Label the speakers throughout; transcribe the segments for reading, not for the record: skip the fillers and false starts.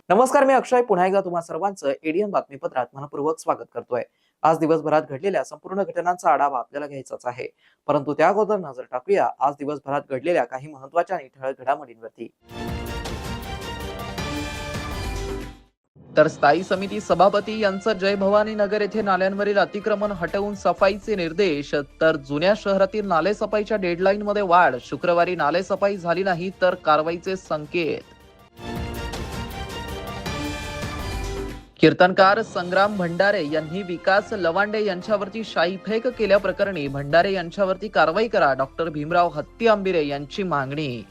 Speaker 1: नमस्कार, मी अक्षय पुन्हा एकदा तुम्हा सर्वांचं एडीएन बातमीपत्रात मनपूर्वक स्वागत करतोय। आज दिवसभरात घडलेल्या संपूर्ण घटनांचा आढावा आपल्याला घ्यायचाच आहे, परंतु त्या अगोदर नजर टाकूया आज दिवसभरात घडलेल्या काही महत्त्वाच्या आणि ठळक घडामोडींवरती। तर स्थायी समिती सभापती यांचं जय भवानी नगर येथे नाल्यांवरील अतिक्रमण हटवून सफाईचे निर्देश। तर जुन्या शहरातील नाले सफाईच्या डेडलाईन मध्ये वाढ, शुक्रवारी नाले सफाई झाली नाही तर कारवाईचे संकेत। कीर्तनकार संग्राम भंडारे यांनी विकास लवांडे यांच्यावरती शाईफेक केल्याप्रकरणी भंडारे यांच्यावरती कारवाई करा, डॉक्टर भीमराव हत्तीआंबिरे यांची मागणी।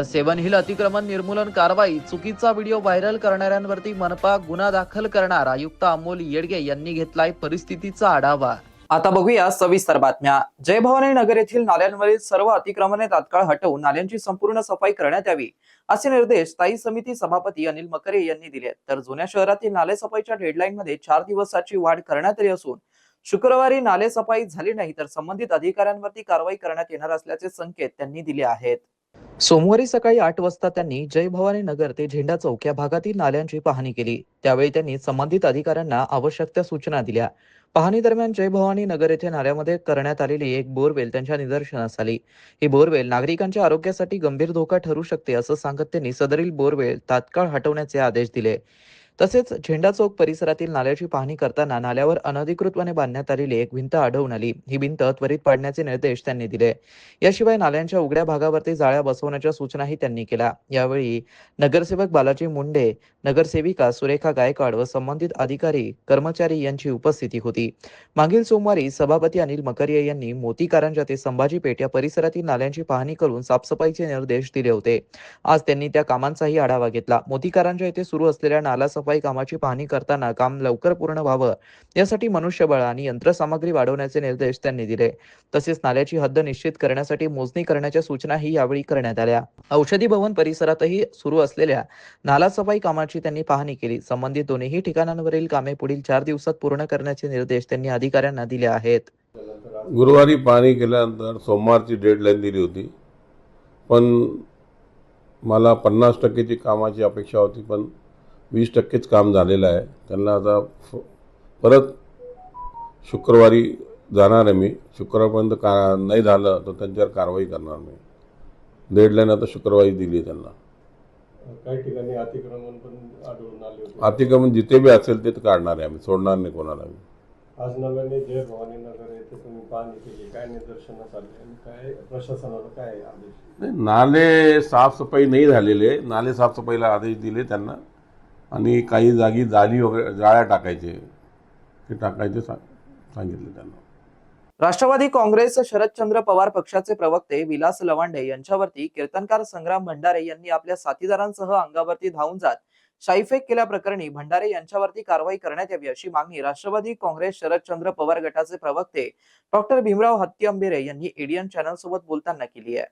Speaker 1: सेवन हिल अतिक्रमण निर्मूलन कारवाई, चुकीचा व्हिडिओ व्हायरल करणाऱ्यांवरती मनपा गुन्हा दाखल करणार, आयुक्त अमोल येडगे यांनी घेतलाय परिस्थितीचा आढावा। आता बघूया सविस्तर बातम्या। जय भवानी नगर येथील नाल्यांवरील सर्व अतिक्रमणे तात्काळ हटवून नाल्यांची संपूर्ण सफाई करण्यात यावी, असे निर्देश स्थायी समिती सभापती अनिल मकरे यांनी दिले। तर जुन्या शहरातील नाले सफाईच्या डेडलाईन मध्ये 4 दिवसाची वाढ करण्यात आली असून शुक्रवारी नाले सफाई झाली नाही तर संबंधित अधिकाऱ्यांवरती कारवाई करण्यात येणार असल्याचे संकेत त्यांनी दिले आहेत। सोमवारी सकाळी 8 वाजता त्यांनी जय भवानी नगर ते झेंडा चौक या भागातील नाल्यांची पाहणी केली। त्यावेळी त्यांनी संबंधित अधिकाऱ्यांना आवश्यक त्या सूचना दिल्या। पाहणी दरम्यान जय भवानी नगर येथे नाल्यामध्ये करण्यात आलेली एक बोरवेल त्यांच्या निदर्शनास आली। ही बोरवेल नागरिकांच्या आरोग्यासाठी गंभीर धोका ठरू शकते असं सांगत त्यांनी सदरील बोरवेल तात्काळ हटवण्याचे आदेश दिले। तसेच झेंडा चौक परिसरातील नाल्याची पाहणी करताना नाल्यावर अनधिकृतपणे बांधण्यात आलेली एक भिंत आढळून आली। ही भिंत त्वरित पाडण्याचे निर्देश त्यांनी दिले। याशिवाय नाल्यांच्या उघड्या भागावरती जाळ्या बसवण्याच्या सूचनाही त्यांनी केल्या। यावेळी नगरसेवक बालाजी मुंडे, नगरसेविका सुरेखा गायकवाड व संबंधित अधिकारी कर्मचारी यांची उपस्थिती होती। मागील सोमवारी सभापती अनिल मकरिया यांनी मोती कारंजा ते संभाजी पेठ या परिसरातील नाल्यांची पाहणी करून साफसफाईचे निर्देश दिले होते। आज त्यांनी त्या कामांचाही आढावा घेतला। मोती कारंजा येथे सुरू असलेल्या नाला सफाई कामाची पाहणी करताना काम लवकर पूर्ण व्हावं यासाठी मनुष्यबळ आणि यंत्रसामग्री वाढवण्याचे निर्देश त्यांनी दिले। तसेच नाल्याची हद्द निश्चित करण्यासाठी मोजणी करण्याच्या सूचनाही यावेळी करण्यात आल्या। औषधी भवन परिसरातही सुरू असलेल्या नाला सफाई कामाची त्यांनी पाहणी केली। संबंधित दोन्ही ठिकाणांवरील कामे पुढील 4 दिवसात पूर्ण करण्याचे निर्देश त्यांनी अधिकाऱ्यांना दिले आहेत।
Speaker 2: गुरुवारी पाहणी केल्यानंतर सोमवारची डेडलाईन दिली होती, पण मला 50% कामाची अपेक्षा होती, पण 20%च काम झालेलं आहे। त्यांना आता परत शुक्रवारी जाणार आहे मी। शुक्रवारपर्यंत नाही झालं तर त्यांच्यावर कारवाई करणार मी। डेडलाईन आता शुक्रवारी दिली त्यांना।
Speaker 3: काही ठिकाणी अतिक्रमण पण आढळून आले होते।
Speaker 2: अतिक्रमण जिथे बी असेल ते काढणार आहे आम्ही, सोडणार नाही कोणाला।
Speaker 3: आज नव्याने जय भवानी नगर येथे तुम्ही पाहणी केली, काय निदर्शनास आले आणि काय प्रशासनाला काय आदेश?
Speaker 2: नाले साफसफाई नाही झालेले, नाले साफसफाईला आदेश दिले त्यांना आणि काही जागी जाली वगैरे जाळ्या टाकायचे ते टाकायचे सांगितले त्यांना।
Speaker 1: राष्ट्रवादी काँग्रेस शरदचंद्र पवार पक्षाचे प्रवक्ते विलास लवांडे यांच्यावरती कीर्तनकार संग्राम भंडारे यांनी आपल्या साथीदारांसह अंगावरती धावून जात शाईफेक केल्याप्रकरणी भंडारे यांच्यावरती कारवाई करण्यात यावी अशी मागणी राष्ट्रवादी काँग्रेस शरदचंद्र पवार गटाचे प्रवक्ते डॉक्टर भीमराव हत्तीआंबिरे यांनी एडीएन चॅनल सोबत बोलताना केली आहे।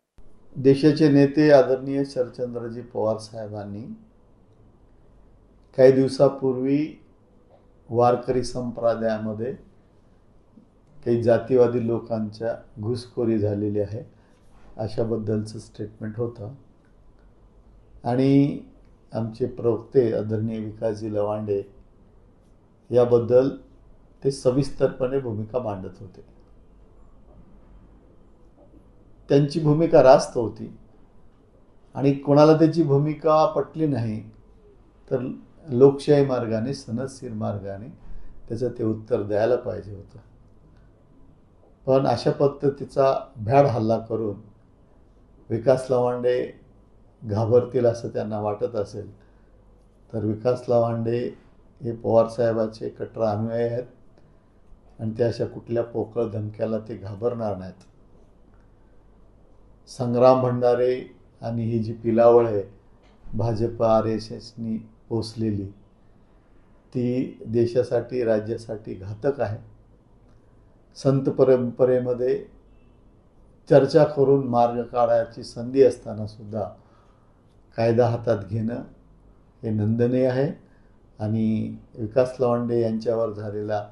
Speaker 4: देशाचे नेते आदरणीय शरदचंद्रजी पवार साहेबांनी काही दिवसापूर्वी वारकरी संप्रदायामध्ये काही जातीवादी लोकांच्या घुसखोरी झालेली आहे अशाबद्दलचं स्टेटमेंट होतं आणि आमचे प्रवक्ते आदरणीय विकासजी लवांडे याबद्दल ते सविस्तरपणे भूमिका मांडत होते। त्यांची भूमिका रास्त होती आणि कोणाला त्याची भूमिका पटली नाही तर लोकशाही मार्गाने, सनदशीर मार्गाने त्याचं ते उत्तर द्यायला पाहिजे होतं। पण अशा पद्धतीचा भ्याड हल्ला करून विकास लवांडे घाबरतील असं त्यांना वाटत असेल तर विकास लवांडे हे पवारसाहेबाचे कट्टर अनुयायी आहेत आणि ते अशा कुठल्या पोकळ धमक्याला ते घाबरणार नाहीत। संग्राम भंडारे आणि ही जी पिलावळ आहे भाजप RSSनी पोसलेली, ती देशासाठी, राज्यासाठी घातक आहे. संत परंपरेमध्ये चर्चा करून मार्ग काढायची संधी असताना सुद्धा कायदा हातात घेणं हे निंदनीय आहे आणि विकास लवांडे यांच्यावर झालेला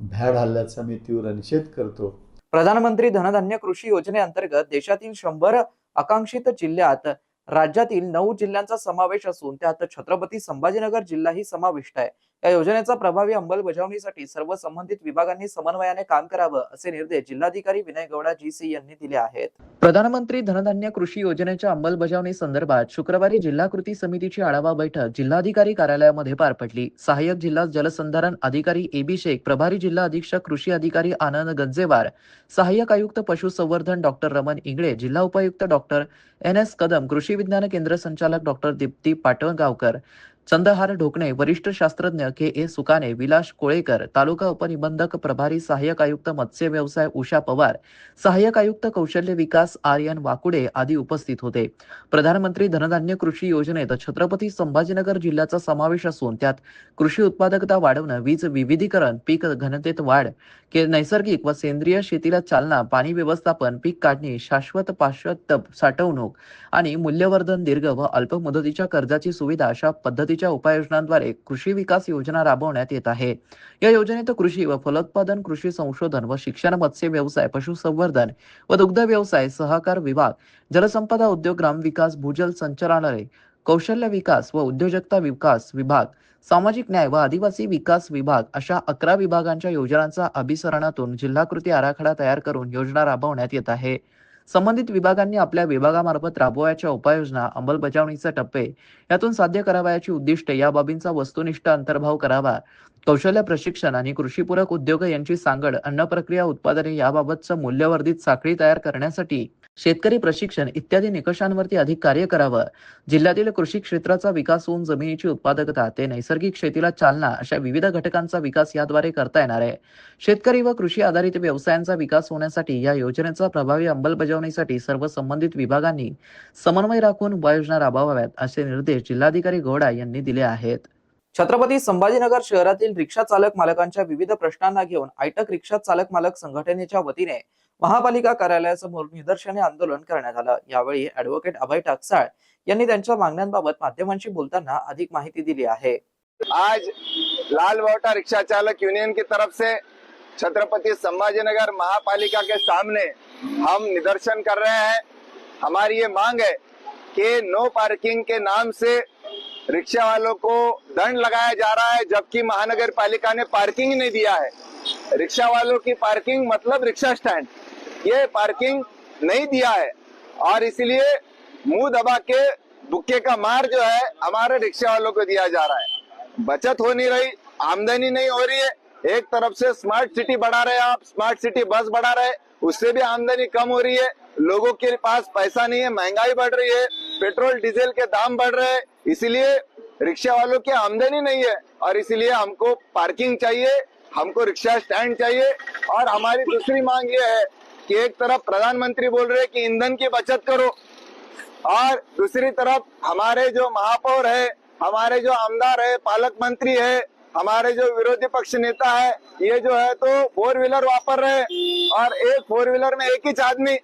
Speaker 4: भ्याड हल्ल्याचा मी तीव्र निषेध करतो.
Speaker 1: प्रधानमंत्री धनधान्य कृषी योजनेअंतर्गत देशातील 100 आकांक्षित जिल्ह्यात राज्यातील 9 जिल्ह्यांचा समावेश असून त्यात छत्रपती संभाजीनगर जिल्हाही समाविष्ट आहे. या योजनेचा प्रभावी अंमलबजावणीसाठी सर्व संबंधित विभागांनी समन्वयाने काम करावं असे निर्देश जिल्हाधिकारी विनय गौडा GC यांनी दिले आहेत. प्रधानमंत्री धनधान्य कृषी योजनेच्या अंमलबजावणी संदर्भात शुक्रवारी जिल्हा कृती समितीची आढावा बैठक जिल्हाधिकारी कार्यालयामध्ये पार पडली. सहाय्यक जिल्हा जलसंधारण अधिकारी AB शेख, प्रभारी जिल्हा अधीक्षक कृषी अधिकारी आनंद गंजेवार, सहाय्यक आयुक्त पशुसंवर्धन डॉक्टर रमण इंगळे, जिल्हा उपायुक्त डॉक्टर NS कदम, कृषी विज्ञान केंद्र संचालक डॉक्टर दीप्ती पाटणगावकर, चंदहार ढोकणे, वरिष्ठ शास्त्रज्ञ KA सुकाने, विलास कोळेकर, तालुका उपनिबंधक प्रभारी सहाय्यक आयुक्त मत्स्य व्यवसाय उषा पवार, सहाय्यक आयुक्त कौशल्य विकास RN वाकुडे आदी उपस्थित होते. प्रधानमंत्री धनधान्य कृषी योजनेत छत्रपती संभाजीनगर जिल्ह्याचा समावेश असून त्यात कृषी उत्पादकता वाढवणं, वीज विविधीकरण, पीक घनतेत वाढ, नैसर्गिक व सेंद्रिय शेतीला चालना, पाणी व्यवस्थापन, पीक काढणी, शाश्वत पाश्चात्य साठवणूक आणि मूल्यवर्धन, दीर्घ व अल्प मुदतीच्या कर्जाची सुविधा अशा पद्धतीच्या उपाययोजनांद्वारे कृषी विकास योजना राबवण्यात येत आहे. या योजनेत कृषी व फलोत्पादन, कृषी संशोधन व शिक्षण, मत्स्य व्यवसाय, पशुसंवर्धन व दुग्ध व्यवसाय, सहकार विभाग, जलसंपदा उद्योग, ग्रामविकास, भूजल संचालनालय, कौशल्य विकास व उद्योजकता विकास विभाग, सामाजिक न्याय व आदिवासी विकास विभाग अशा 11 विभागांच्या योजनांचा अभिसरणातून जिल्हाकृती आराखडा तयार करून योजना राबवण्यात येत आहे. संबंधित विभागांनी आपल्या विभागामार्फत राबवायच्या उपाययोजना, अंमलबजावणीचे टप्पे, यातून साध्य करावयाची उद्दिष्टे या बाबींचा वस्तुनिष्ठ अंतर्भाव करावा. कौशल्य प्रशिक्षण आणि कृषीपूरक उद्योग यांची सांगड, अन्न प्रक्रिया उत्पादने याबाबतचं मूल्यवर्धित साखळी तयार करण्यासाठी शेतकरी प्रशिक्षण इत्यादी निकषांवरती अधिक कार्य करावं. जिल्ह्यातील कृषी क्षेत्राचा विकास होऊन जमिनीची उत्पादकता ते नैसर्गिक शेतीला चालना अशा विविध घटकांचा विकास याद्वारे करता येणार आहे. शेतकरी व कृषी आधारित व्यवसायांचा विकास होण्यासाठी या योजनेचा प्रभावी अंमलबजावणीसाठी सर्व संबंधित विभागांनी समन्वय राखून उपाययोजना राबवाव्यात असे निर्देश जिल्हाधिकारी गौडा यांनी दिले आहेत. छत्रपती संभाजीनगर शहरातील रिक्षा चालक मालकांच्या विविध प्रश्नांना घेऊन आयटक रिक्षा चालक मालक संघटनेच्या वतीने महापालिका कार्यालयासमोर निदर्शने आंदोलन करण्यात आलं. यावेळी ऍडव्होकेट अभय टाकसाळ यांनी त्यांच्या मागण्यांबाबत माध्यमांशी बोलताना अधिक माहिती दिली आहे.
Speaker 5: आज लाल बावटा रिक्शा चालक यूनियन की तरफ से छत्रपति संभाजीनगर महापालिका के सामने हम निदर्शन कर रहे हैं। हमारी ये मांग है कि नो पार्किंग के नाम से रिक्शा वालों को दंड लगाया जा रहा है, जबकि महानगर पालिका ने पार्किंग नहीं दिया है। रिक्शा वालों की पार्किंग मतलब रिक्शा स्टैंड, ये पार्किंग नहीं दिया है और इसलिए मुंह दबा के बुक्के का मार जो है हमारे रिक्शा वालों को दिया जा रहा है। बचत हो नहीं रही, आमदनी नहीं हो रही है। एक तरफ से स्मार्ट सिटी बढ़ा रहे आप, स्मार्ट सिटी बस बढ़ा रहे, उससे भी आमदनी कम हो रही है। लोगों के पास पैसा नहीं है, महंगाई बढ़ रही है, पेट्रोल डीजल के दाम बढ़ रहे हैं, इसीलिए रिक्शा वालों की आमदनी नहीं है और इसीलिए हमको पार्किंग चाहिए, हमको रिक्शा स्टैंड चाहिए। और हमारी दूसरी मांग ये है कि एक तरफ प्रधानमंत्री बोल रहे हैं कि ईंधन की बचत करो और दूसरी तरफ हमारे जो महापौर है, हमारे जो आमदार है, पालक मंत्री है, हमारे जो विरोधी पक्ष नेता है, ये जो है तो 4 व्हीलर वापर रहे हैं और एक 4 व्हीलर में एक ही आदमी।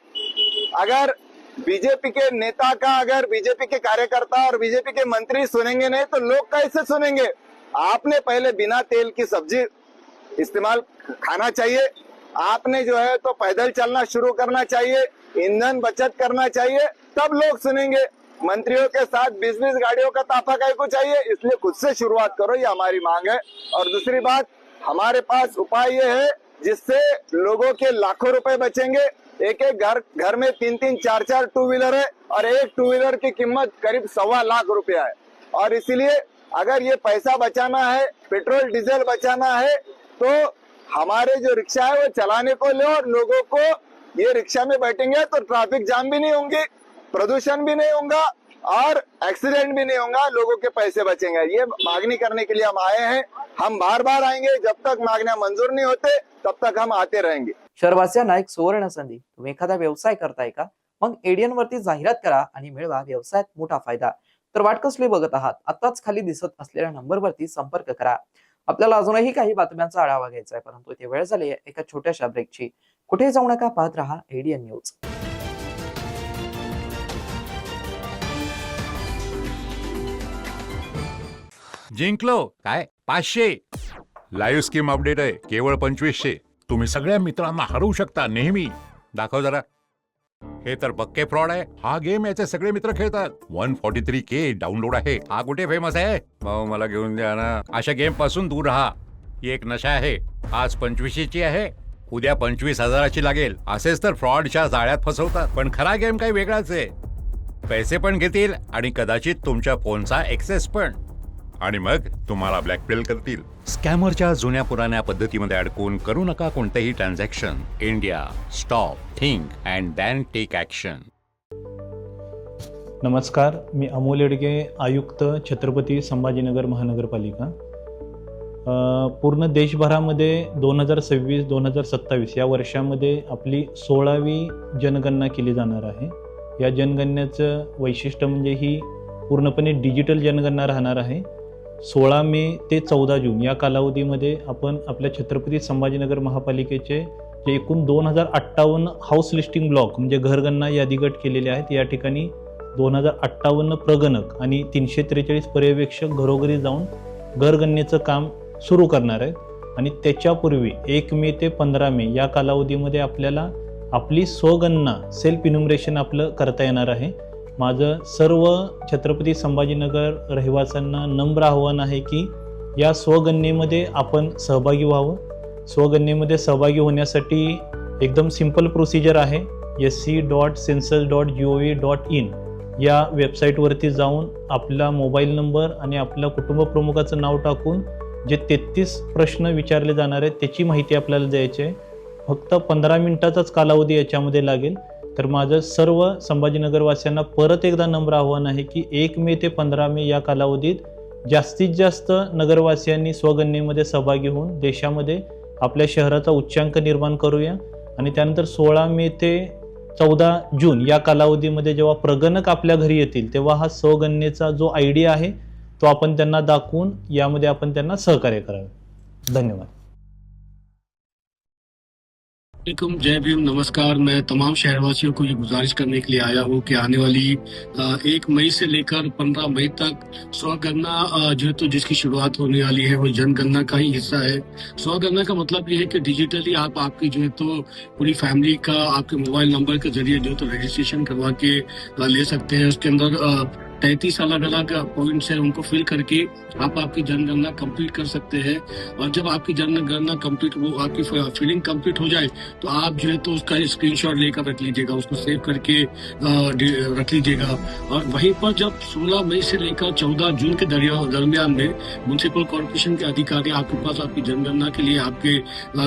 Speaker 5: अगर बीजेपी के नेता का, अगर बीजेपी के कार्यकर्ता और बीजेपी के मंत्री सुनेंगे नहीं तो लोग कैसे सुनेंगे? आपने पहले बिना तेल की सब्जी इस्तेमाल खाना चाहिए, आपने जो है तो पैदल चलना शुरू करना चाहिए, ईंधन बचत करना चाहिए, तब लोग सुनेंगे। मंत्रियों के साथ 20-20 गाड़ियों का ताफा काय को चाहिए? इसलिए खुद से शुरुआत करो, ये हमारी मांग है। और दूसरी बात, हमारे पास उपाय ये है जिससे लोगों के लाखों रुपए बचेंगे। एक घर में 3-3, 4-4 टू व्हीलर है और एक टू व्हीलर की कीमत करीब 1.25 लाख रुपया है और इसीलिए अगर ये पैसा बचाना है, पेट्रोल डीजल बचाना है, तो हमारे जो रिक्शा है वो चलाने को लो और लोगों को ये रिक्शा में बैठेंगे तो ट्रैफिक जाम भी नहीं होंगी, प्रदूषण भी नहीं होगा और एक्सीडेंट भी नहीं होगा, लोगों के पैसे बचेंगे। ये मांगनी करने के लिए हम आए हैं, हम बार बार आएंगे, जब तक मागण्या मंजूर नहीं होते तब तक हम आते रहेंगे।
Speaker 1: शहरवासियांना एक सुवर्ण संधी. तुम्ही एखादा व्यवसाय करताय का? मग एडीएन वरती जाहिरात करा आणि मिळवा व्यवसायात मोठा फायदा. तर वाट कसली बघत आहात? आताच खाली दिसत असलेल्या नंबरवरती संपर्क करा. आपल्याला अजूनही काही बातम्यांचा आढावा घ्यायचा आहे, परंतु इथे वेळ झाली आहे एका छोट्याशा ब्रेकची. कुठे जाऊ नका, पाहत रहा एडीएन न्यूज.
Speaker 6: जिंकलो काय 500. लाईव्ह स्कीम अपडेट आहे केवळ 2500. तुम्ही सगळ्या मित्रांना हरवू शकता नेहमी. दाखव जरा. हे तर पक्के फ्रॉड आहे. हा गेम याचे सगळे मित्र खेळतात. 143K डाउनलोड आहे. हा कुठे फेमस आहे? भाऊ मला घेऊन द्या ना. अशा गेम पासून दूर राहा. ही एक नशा आहे. आज 2500ची आहे, उद्या 25,000ची लागेल. असेच तर फ्रॉडच्या जाळ्यात फसवतात. पण खरा गेम काही वेगळाच आहे. पैसे पण घेतील आणि कदाचित तुमच्या फोनचा एक्सेस पण. आणि मग तुम्हाला ब्लॅकमेल करतील. स्कॅमरच्या जुन्या पुराण्या पद्धतीमध्ये अडकून करू नका कोणतेही transaction. India stop, think and then take action.
Speaker 7: नमस्कार, मी अमोल येडगे, आयुक्त छत्रपती संभाजीनगर महानगरपालिका. पूर्ण देशभरामध्ये 2026-2027 या वर्षामध्ये आपली 16वी जनगणना केली जाणार आहे. या जनगणनेचं वैशिष्ट्य म्हणजे ही पूर्णपणे डिजिटल जनगणना राहणार आहे. 16 मे ते 14 जून या कालावधीमध्ये आपण आपल्या छत्रपती संभाजीनगर महापालिकेचे जे एकूण 2058 हाऊस लिस्टिंग ब्लॉक म्हणजे घरगणना यादी गट केलेले आहेत. या ठिकाणी 2058 प्रगणक आणि 343 पर्यवेक्षक घरोघरी जाऊन घरगणनेचं काम सुरू करणार आहेत. आणि त्याच्यापूर्वी 1 मे ते 15 मे या कालावधीमध्ये आपल्याला आपली स्वगणना सेल्फ इन्युमरेशन आपलं करता येणार आहे. माझं सर्व छत्रपती संभाजीनगर रहिवाशांना नम्र आव्हान आहे की या स्वगणनेमध्ये आपण सहभागी व्हावं. स्वगणनेमध्ये सहभागी होण्यासाठी एकदम सिंपल प्रोसिजर आहे. sc.census.gov.in या वेबसाईटवरती जाऊन आपला मोबाईल नंबर आणि आपल्या कुटुंब प्रमुखाचं नाव टाकून जे 33 प्रश्न विचारले जाणार आहेत त्याची माहिती आपल्याला द्यायची आहे. फक्त 15 मिनिटाचाच कालावधी याच्यामध्ये लागेल. तर माझं सर्व संभाजीनगरवासियांना परत एकदा नम्र आव्हान आहे की 1 मे ते 15 मे या कालावधीत जास्तीत जास्त नगरवासियांनी स्वगणनेमध्ये सहभागी होऊन देशामध्ये आपल्या शहराचा उच्चांक निर्माण करूया. आणि त्यानंतर 16 मे ते 14 जून या कालावधीमध्ये जेव्हा प्रगणक आपल्या घरी येतील तेव्हा हा स्वगणनेचा जो आयडी आहे तो आपण त्यांना दाखवून यामध्ये आपण त्यांना सहकार्य करावे. धन्यवाद.
Speaker 8: वालेकुम, जय भीम, नमस्कार. मैं तमाम शहरवासियों को ये गुजारिश करने के लिए आया हूँ कि आने वाली 1 मई से लेकर 15 मई तक स्वगणना जो है तो जिसकी शुरुआत होने वाली है वो जनगणना का ही हिस्सा है. स्वगणना का मतलब ये है कि डिजिटली आप आपकी जो है तो पूरी फैमिली का आपके मोबाइल नंबर के जरिए जो है तो रजिस्ट्रेशन करवा के ले सकते हैं. उसके अंदर 33 अलग अलग पॉइंट्स हैं, उनको फिल करके आप आपकी जनगणना कंप्लीट कर सकते हैं. और जब आपकी जनगणना कंप्लीट वो आपकी फिलिंग कंप्लीट हो जाए तो आप जो है तो उसका स्क्रीनशॉट लेकर रख लीजिएगा, उसको सेव करके रख लीजिएगा. और वहीं पर जब 16 मई से लेकर 14 जून के दरमियान में म्युनिसिपल कॉर्पोरेशन के अधिकारी आपके पास आपकी जनगणना के लिए आपके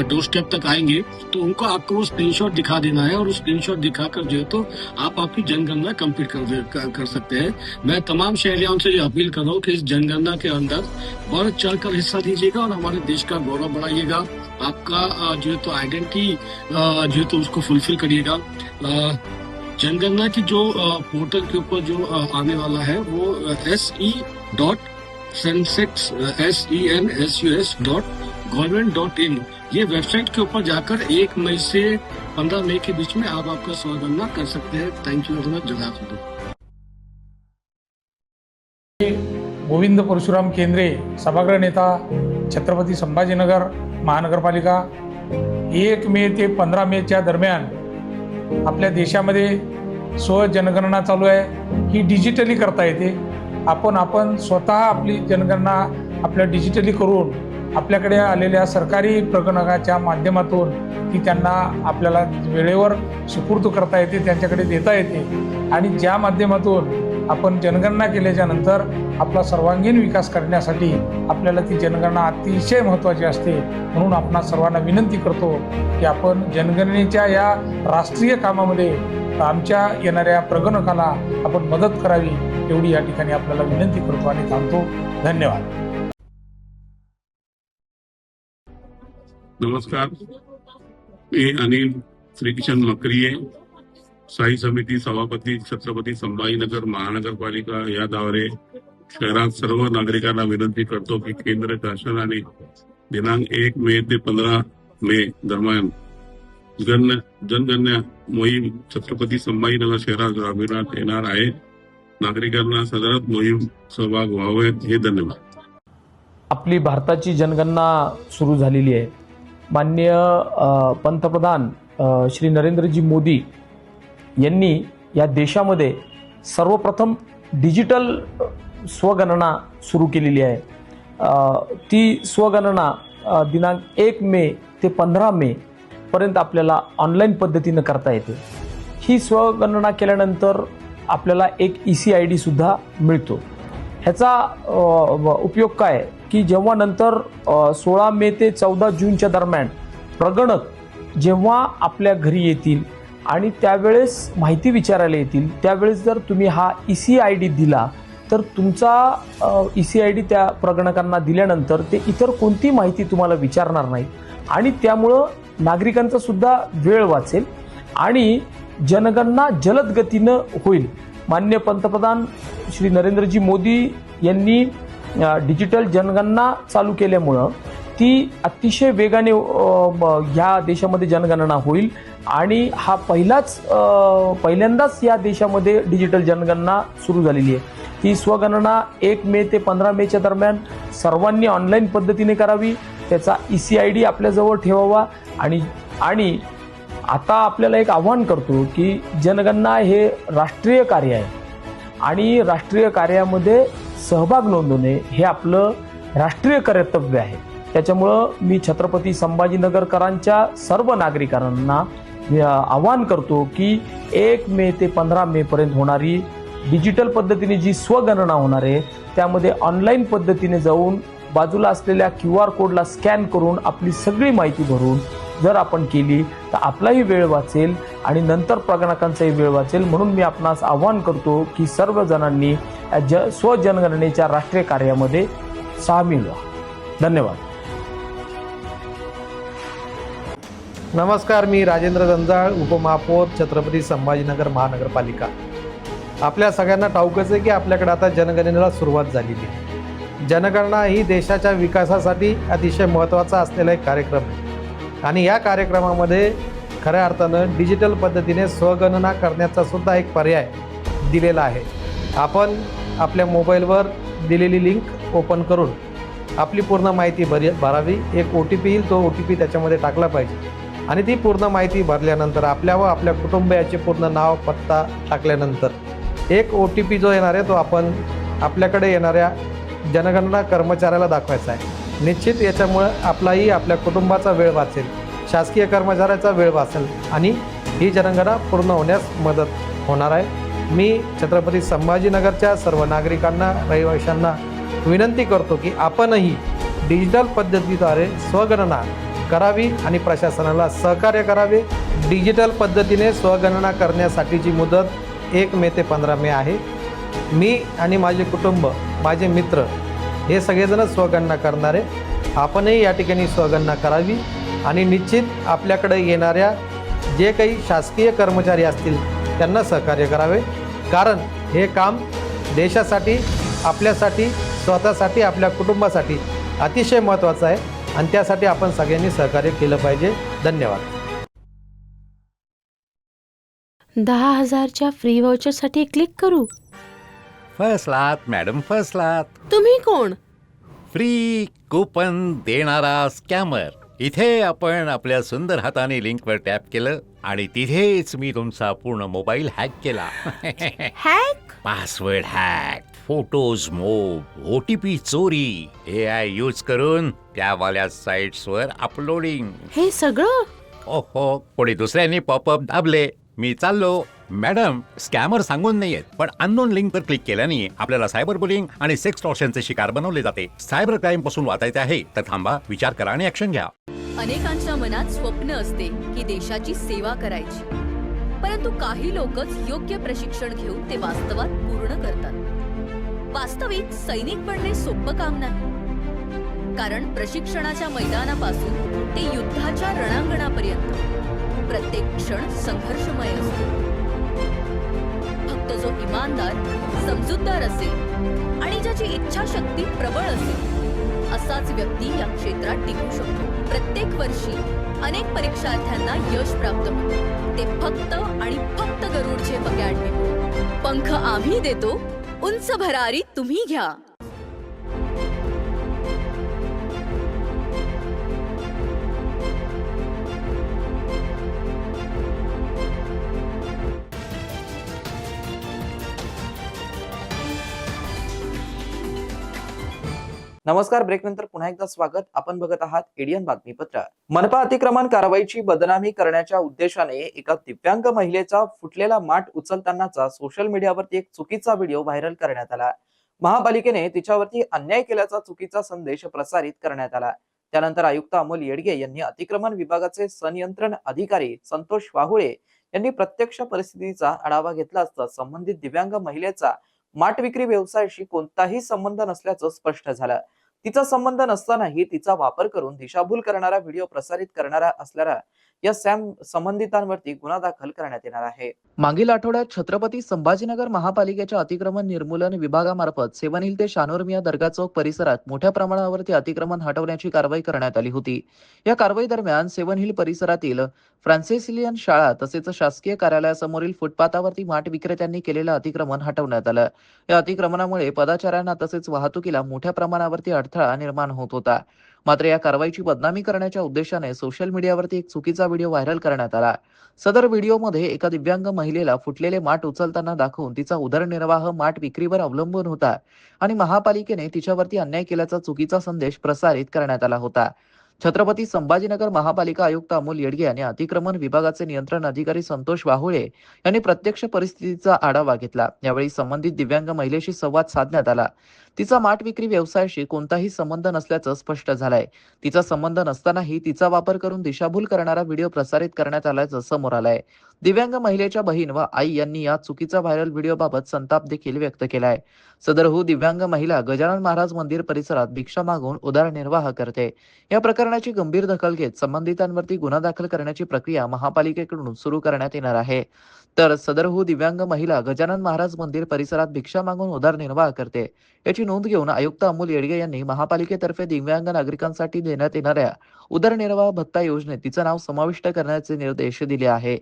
Speaker 8: डोर स्टेप तक आएंगे तो उनको आपको वो स्क्रीनशॉट दिखा देना है. और उस स्क्रीनशॉट दिखाकर जो है तो आप आपकी जनगणना कंप्लीट कर सकते हैं. मैं तमाम शहरियों से अपील कर रहा हूँ कि इस जनगणना के अंदर बढ़ चढ़कर हिस्सा दीजिएगा और हमारे देश का गौरव बढ़ाइएगा. आपका जो है तो आइडेंटिटी जो है तो उसको फुलफिल करिएगा. जनगणना की जो पोर्टल के ऊपर जो आने वाला है वो se.census.government.in ये वेबसाइट के ऊपर जाकर 1 मई से 15 मई के बीच में आप आपका स्वगणना कर सकते हैं. Thank you very much. जज़ाकल्लाह.
Speaker 9: गोविंद परशुराम केंद्रे, सभागृह नेता, छत्रपती संभाजीनगर महानगरपालिका. 1 मे ते 15 मेच्या दरम्यान आपल्या देशामध्ये स्वजनगणना चालू आहे. ही डिजिटली करता येते. आपण स्वतः आपली जनगणना आपल्या डिजिटली करून आपल्याकडे आलेल्या सरकारी प्रगणकाच्या माध्यमातून ती त्यांना आपल्याला वेळेवर सुपूर्द करता येते, त्यांच्याकडे देता येते. आणि ज्या माध्यमातून आपण जनगणना केल्याच्या नंतर आपला सर्वांगीण विकास करण्यासाठी आपल्याला ती जनगणना अतिशय महत्त्वाची असते. म्हणून आपण सर्वांना विनंती करतो की आपण जनगणनेच्या या राष्ट्रीय कामामध्ये आमच्या येणाऱ्या प्रगणकाला आपण मदत करावी एवढी या ठिकाणी आपल्याला विनंती करतो आणि थांबतो. धन्यवाद.
Speaker 10: नमस्कार, मी अनिल श्रीकिशन मकरिये,
Speaker 8: स्थायी समिती सभापती छत्रपती संभाजीनगर महानगरपालिका याद्वारे शहरात सर्व नागरिकांना विनंती करतो की केंद्र शासनाने दिनांक 1 मे ते 15 मे दरम्यान जनगणना मोहीम छत्रपती संभाजीनगर शहरात राबविण्यात येणार आहे. नागरिकांना सदर मोहीम सहभाग व्हावेत. हे धन्यवाद.
Speaker 10: आपली भारताची जनगणना सुरू झालेली आहे. माननीय पंतप्रधान श्री नरेंद्रजी मोदी यांनी या देशामध्ये सर्वप्रथम डिजिटल स्वगणना सुरू केलेली आहे. ती स्वगणना दिनांक 1 मे ते 15 मे पर्यंत आपल्याला ऑनलाईन पद्धतीनं करता येते. ही स्वगणना केल्यानंतर आपल्याला एक ECID सुद्धा मिळतो. ह्याचा उपयोग काय की जेव्हा नंतर 16 मे ते 14 जूनच्या दरम्यान प्रगणक जेव्हा आपल्या घरी येतील आणि त्यावेळेस माहिती विचारायला येतील, त्यावेळेस जर तुम्ही हा ECID दिला तर तुमचा ECID त्या प्रगणकांना दिल्यानंतर ते इतर कोणती माहिती तुम्हाला विचारणार नाही आणि त्यामुळं नागरिकांचा सुद्धा वेळ वाचेल आणि जनगणना जलद गतीनं होईल. माननीय पंतप्रधान श्री नरेंद्रजी मोदी यांनी डिजिटल जनगणना चालू केल्यामुळं ती अतिशय वेगाने ह्या देशामध्ये जनगणना होईल आणि हा पहिल्यांदाच या देशामध्ये डिजिटल जनगणना सुरू झालेली आहे. ही स्वगणना 1 मे ते 15 मेच्या दरम्यान सर्वांनी ऑनलाईन पद्धतीने करावी. त्याचा ECID आपल्याजवळ ठेवावा आणि आता आपल्याला एक आव्हान करतो की जनगणना हे राष्ट्रीय कार्य आहे आणि राष्ट्रीय कार्यामध्ये सहभाग नोंदवणे हे आपलं राष्ट्रीय कर्तव्य आहे. त्याच्यामुळं मी छत्रपती संभाजीनगरकरांच्या सर्व नागरिकांना आवाहन करतो की 1 मे ते 15 मे पर्यंत होणारी डिजिटल पद्धतीने जी स्वगणना होणार आहे त्यामध्ये ऑनलाईन पद्धतीने जाऊन बाजूला असलेल्या QR कोडला स्कॅन करून आपली सगळी माहिती भरून जर आपण केली तर आपलाही वेळ वाचेल आणि नंतर प्रगणकांचाही वेळ वाचेल. म्हणून मी आपणास आवाहन करतो की सर्व जणांनी स्वजनगणनेच्या राष्ट्रीय कार्यामध्ये सामील व्हा. धन्यवाद.
Speaker 11: नमस्कार, मी राजेंद्र जंजाळ, उपमहापौर छत्रपती संभाजीनगर महानगरपालिका. आपल्या सगळ्यांना ठाऊकच आहे की आपल्याकडे आता जनगणनेला सुरुवात झालेली आहे. जनगणना ही देशाच्या विकासासाठी अतिशय महत्त्वाचा असलेला एक कार्यक्रम आहे आणि या कार्यक्रमामध्ये खऱ्या अर्थानं डिजिटल पद्धतीने स्वगणना करण्याचा सुद्धा एक पर्याय दिलेला आहे. आपण आपल्या मोबाईलवर दिलेली लिंक ओपन करून आपली पूर्ण माहिती भरावी. एक OTP येईल, तो OTP त्याच्यामध्ये टाकला पाहिजे आणि ती पूर्ण माहिती भरल्यानंतर आपल्या व आपल्या कुटुंबियाचे पूर्ण नाव पत्ता टाकल्यानंतर एक OTP जो येणार आहे तो आपण आपल्याकडे येणाऱ्या जनगणना कर्मचाऱ्याला दाखवायचा आहे. निश्चित याच्यामुळं आपलाही आपल्या कुटुंबाचा वेळ वाचेल, शासकीय कर्मचाऱ्याचा वेळ वाचेल आणि ही जनगणना पूर्ण होण्यास मदत होणार आहे. मी छत्रपती संभाजीनगरच्या सर्व नागरिकांना, रहिवाशांना विनंती करतो की आपणही डिजिटल पद्धतीद्वारे स्वगणना करावी आणि प्रशासनाला सहकार्य करावे. डिजिटल पद्धतीने स्वगणना करण्यासाठीची मुदत 1 मे ते 15 मे आहे. मी आणि माझे कुटुंब, माझे मित्र हे सगळेजण स्वगणना करणारे. आपणही या ठिकाणी स्वगणना करावी आणि निश्चित आपल्याकडे येणाऱ्या जे काही शासकीय कर्मचारी असतील त्यांना सहकार्य करावे. कारण हे काम देशासाठी, आपल्यासाठी, स्वतःसाठी, आपल्या कुटुंबासाठी अतिशय महत्त्वाचं आहे आणि त्यासाठी आपण सगळ्यांनी सहकार्य केलं पाहिजे. धन्यवाद.
Speaker 12: 10,000च्या फ्री व्हाउचरसाठी क्लिक करू.
Speaker 6: फसलात मॅडम, फसलात.
Speaker 12: तुम्ही कोण?
Speaker 6: फ्री कुपन देणारा स्कॅमर. इथे आपण आपल्या सुंदर हाताने लिंकवर टॅप केलं आणि तिथेच मी तुमचा पूर्ण मोबाईल हॅक केला.
Speaker 12: हॅक?
Speaker 6: पासवर्ड हॅक, फोटोज मोब, OTP चोरी, AI यूज करून त्यावाल्या साइट्सवर अपलोडिंग.
Speaker 12: हे सगळं?
Speaker 6: ओहो, कोणी दुसऱ्यांनी पॉपअप दाबले. मी चाललो. मॅडम, स्कॅमर सांगून नाहीयेत, पण अननोन लिंकवर क्लिक केल्याने आपल्याला सायबर बुलिंग आणि सेक्स टॉर्शनचे शिकार बनवले जाते. सायबर क्राईम पासून वाचायचे आहे तर थांबा, विचार करा आणि ऍक्शन घ्या.
Speaker 13: अनेकांच्या मनात स्वप्न असते की देशाची सेवा करायची, परंतु काही लोकच योग्य प्रशिक्षण घेऊन ते वास्तवात पूर्ण करतात. वास्तविक सैनिक बनणे सोपं काम नाही, कारण प्रशिक्षणाच्या मैदानापासून ते युद्धाच्या रणांगणापर्यंत प्रत्येक क्षण संघर्षमय असतो. फक्त जो इमानदार, समजूतदार असेल आणि ज्याची इच्छाशक्ती प्रबळ असेल असाच व्यक्ती या क्षेत्रात टिकू शकतो. प्रत्येक वर्षी अनेक परीक्षार्थ्यांना यश प्राप्त होते, ते फक्त आणि फक्त गरुडचे अकॅडमी. पंख आम्ही देतो, उंच भरारी तुम्ही घ्या.
Speaker 1: नमस्कार. ब्रेक नंतर पुन्हा एकदा स्वागत. आपण बघत आहात एडियन बातमीपत्र. मनपा अतिक्रमण कारवाईची बदनामी करण्याच्या उद्देशाने एका दिव्यांग महिलेचा फुटलेला माठ उचलतानाचा सोशल मीडियावरती एक चुकीचा व्हिडिओ व्हायरल करण्यात आला. महापालिकेने तिच्यावरती अन्याय केल्याचा चुकीचा संदेश प्रसारित करण्यात आला. त्यानंतर आयुक्त अमोल येडगे यांनी अतिक्रमण विभागाचे संनियंत्रण अधिकारी संतोष वाहुळे यांनी प्रत्यक्ष परिस्थितीचा आढावा घेतला असता संबंधित दिव्यांग महिलेचा माठ विक्री व्यवसायाशी कोणताही संबंध नसल्याचं स्पष्ट झालं. तिचा संबंध नसतानाही तिचा वापर करून दिशाभूल करणारा व्हिडिओ प्रसारित करणारा असणारा या संबंधितांवरती गुन्हा दाखल करण्यात येणार आहे. मागील आठवड्यात छत्रपती संभाजीनगर महापालिकेच्या अतिक्रमण निर्मूलन विभागामार्फत 7 हिल ते शानोरमिया दर्गा चौक परिसरात मोठ्या प्रमाणावरती अतिक्रमण हटवण्याची कारवाई करण्यात आली होती. या कारवाई दरम्यान 7 हिल परिसरातील फ्रान्सिसिलियन शाळा तसेच शासकीय कार्यालयासमोरील फुटपाथावरती माठ विक्रेत्यांनी केलेलं अतिक्रमण हटवण्यात आलं. या अतिक्रमणामुळे पदचाऱ्यांना तसेच वाहतुकीला मोठ्या प्रमाणावरती अडथळा निर्माण होत होता. मात्र या कारवाईची बदनामी करण्याच्या उद्देशाने सोशल मीडियावरती एक चुकीचा व्हिडिओ व्हायरल करण्यात आला. सदर व्हिडिओमध्ये एका दिव्यांग महिलेला फुटलेले माठ उचलताना दाखवून तिचा उदरनिर्वाह माठ विक्रीवर अवलंबून होता आणि महापालिकेने तिच्यावरती अन्याय केल्याचा चुकीचा संदेश प्रसारित करण्यात आला होता. छत्रपती संभाजीनगर महापालिका आयुक्त अमोल येडगे यांनी अतिक्रमण विभागाचे नियंत्रण अधिकारी संतोष वाहुळे यांनी प्रत्यक्ष परिस्थितीचा आढावा घेतला. यावेळी संबंधित दिव्यांग महिलेशी संवाद साधण्यात आला. तिचा माठ विक्री व्यवसायाशी कोणताही संबंध नसल्याचं स्पष्ट झालंय. तिचा संबंध नसतानाही तिचा वापर करून दिशाभूल करणारा व्हिडिओ प्रसारित करण्यात आल्याचं समोर आलंय. दिव्यांग महिलेच्या बहीण व आई यांनी या चुकीचा व्हायरल व्हिडिओबाबत संताप देखील व्यक्त केलाय. सदरहू दिव्यांग महिला गजानन महाराज मंदिर परिसरात भिक्षा मागून उदरनिर्वाह करते. या प्रकरणाची गंभीर दखल घेत संबंधितांवरती गुन्हा दाखल करण्याची प्रक्रिया महापालिकेकडून सुरू करण्यात येणार आहे. तर सदरहू दिव्यांग महिला गजानन महाराज मंदिर परिसरात भिक्षा मागून उदरनिर्वाह करते याची नोंद घेऊन आयुक्त अमोल येडगे यांनी महापालिकेतर्फे दिव्यांग नागरिकांसाठी देण्यात येणाऱ्या उदरनिर्वाह भत्ता योजनेत तिचं नाव समाविष्ट करण्याचे निर्देश दिले आहे.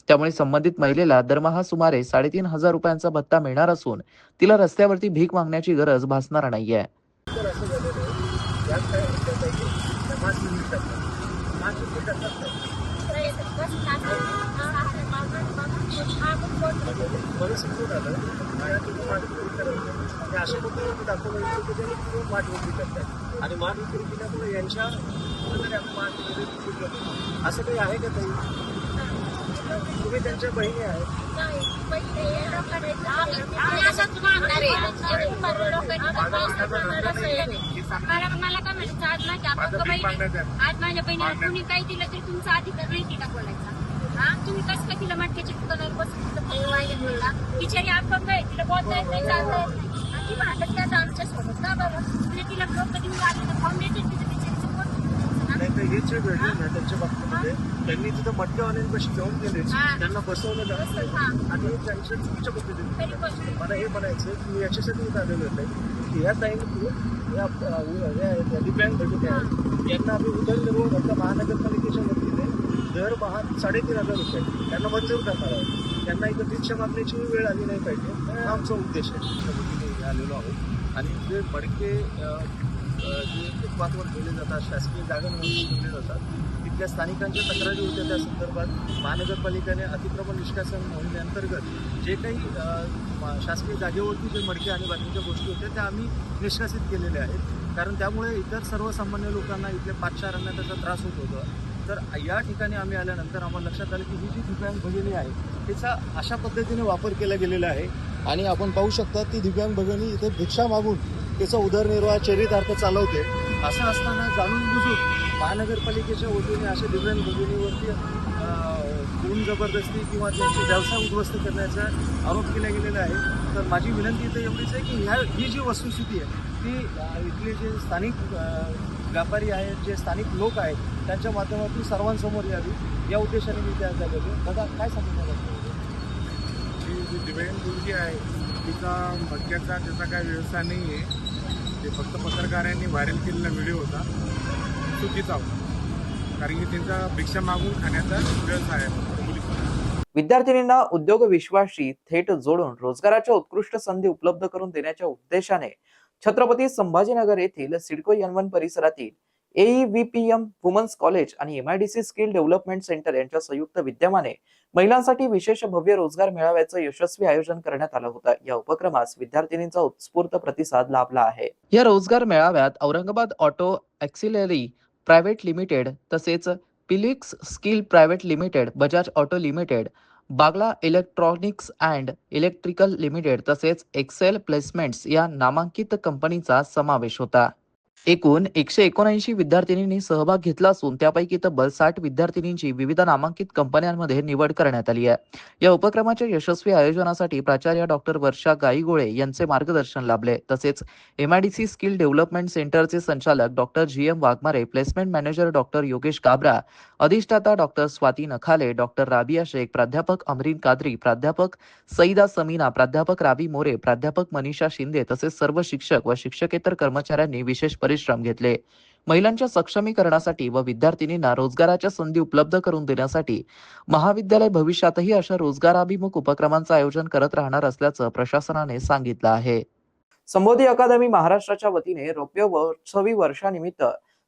Speaker 1: त्यामुळे संबंधित महिलेला दरमहा सुमारे 3,500 रुपयांचा भत्ता मिळणार असून तिला रस्त्यावरती भीक मागण्याची गरज भासणार नाहीये.
Speaker 3: आणि माठ विक्री केल्यामुळे यांच्या असं काही आहे का ताई? तुम्ही त्यांच्या बहिणी आहेत.
Speaker 14: मला काय म्हणायचं आज माझ्या बहिणीला तुम्ही काही दिलं तरी तुमचा अधिकार नाही तिला बोलायचा. हा तुम्ही कसं काय तिला मटक्याच्या दुकानावर बसून बिचारी अपंग आहे, तिला बोलता येत नाही, चालता येत नाही आणि ती भांडत त्याचा आमच्या सोबत का बाबा म्हणजे तिला लोक कधी खाऊन येते तिथे बिचारीचं
Speaker 3: नाही तर हे जे घडलं ना त्यांच्या बाबतीमध्ये त्यांनी तिथं मटक्यावाल्यांपाशी घेऊन गेले, त्यांना बसवलं जातं आणि त्यांच्या चुकीच्या पद्धतीने. मला हे म्हणायचं की मी याच्यासाठी इथं आलेलो आहे की ह्या टाईम या दिव्यांग भगिनी आहेत यांना आम्ही उदरनिर्वाह भत्ता महानगरपालिकेच्या वतीने दरमहा 3,500 रुपये त्यांना मंजूर करणार आहोत. त्यांना इथं भिक्षा मागण्याची वेळ आली नाही पाहिजे हा आमचा उद्देश आहे. आलेलो आहोत आणि जे मडके जे फुटपाथवर ठेवले जातात, शासकीय जागांवर ठेवले जातात, तिथल्या स्थानिकांच्या तक्रारी होत्या. त्या संदर्भात महानगरपालिकेने अतिक्रमण निष्कासन मोहिमेअंतर्गत जे काही शासकीय जागेवरती जे मडके आणि बाकीच्या गोष्टी होत्या त्या आम्ही निष्कासित केलेल्या आहेत. कारण त्यामुळे इतर सर्वसामान्य लोकांना इथल्या पादचाऱ्यांना त्याचा त्रास होत होता. तर या ठिकाणी आम्ही आल्यानंतर आम्हाला लक्षात आलं की ही जी दिव्यांग भगिनी आहे त्याचा अशा पद्धतीने वापर केला गेलेला आहे आणि आपण पाहू शकता ती दिव्यांग भगिनी इथे भिक्षा मागून त्याचा उदरनिर्वाह चरितार्थ चालवते. असं असताना जाणून बुजून महानगरपालिकेच्या वतीने अशा दिव्यांग भगिनीवरती गुण जबरदस्ती किंवा त्यांचे व्यवसाय उद्ध्वस्त करण्याचा आरोप केला गेलेला आहे. तर माझी विनंती इथं एवढीच आहे की ही जी वस्तुस्थिती आहे ती इथले जे स्थानिक व्यापारी आहेत, जे स्थानिक लोक आहेत त्यांच्या माध्यमातून सर्वांसमोर यावी या उद्देशाने मी त्या झालेलो. दादा काय सांगितलं जी दिव्यांग मुलगी आहे तिचा मद्याचा त्याचा काही व्यवसाय नाही आहे. ते फक्त पत्रकारांनी व्हायरल केलेला व्हिडिओ होता, चुकीचा होता, कारण की त्यांचा भिक्षा मागून खाण्याचा व्यवसाय आहे मुलीचा.
Speaker 1: विद्यार्थिनींना उद्योग विश्वाशी थेट जोडून रोजगाराच्या उत्कृष्ट संधी उपलब्ध करून देण्याच्या उद्देशाने छत्रपती संभाजीनगर येथील सिडको N1 परिसरातील AEVPM वुमन्स कॉलेज आणि MIDC स्किल डेव्हलपमेंट सेंटर यांच्या संयुक्त विद्यमाने महिलांसाठी विशेष भव्य रोजगार मेळाव्याचं यशस्वी आयोजन करण्यात आलं होतं. या उपक्रमास विद्यार्थिनींचा उत्स्फूर्त प्रतिसाद लाभला आहे. या रोजगार मेळाव्यात Aurangabad auto auxiliary private limited तसेच पिलिक्स skill private limited, Bajaj auto limited, Bagla electronics and electrical limited तसेच एक्सेल प्लेसमेंट्स या नामांकित कंपनीचा समावेश होता. एकूण 179 विद्यार्थिनींनी सहभाग घेतला असून त्यापैकी तब्बल 60 विद्यार्थिनींची विविध नामांकित कंपन्यांमध्ये निवड करण्यात आली आहे. या उपक्रमाच्या यशस्वी आयोजनासाठी प्राचार्य डॉक्टर वर्षा गाईगोळे यांचे मार्गदर्शन लाभले. तसेच MIDC स्किल डेव्हलपमेंट सेंटरचे संचालक doctor GM Waghmare, placement manager doctor Yogesh Kabra, अधिष्ठाता डॉक्टर स्वाती नखाले, डॉक्टर राबिया शेख, प्राध्यापक अमरीन कादरी, प्राध्यापक सईदा समीना, प्राध्यापक रावी मोरे, प्राध्यापक मनीषा शिंदे तसेच सर्व शिक्षक व शिक्षकेतर कर्मचाऱ्यांनी विशेष परिश्रम घेतले. महिलांच्या सक्षमीकरणासाठी व विद्यार्थिनींना रोजगाराच्या संधी उपलब्ध करून देण्यासाठी महाविद्यालय भविष्यातही अशा रोजगाराभिमुख उपक्रमांचं आयोजन करत राहणार असल्याचं प्रशासनाने सांगितलं आहे. संबोधी अकादमी महाराष्ट्राच्या वतीने रौप्य महोत्सवी वर्षानिमित्त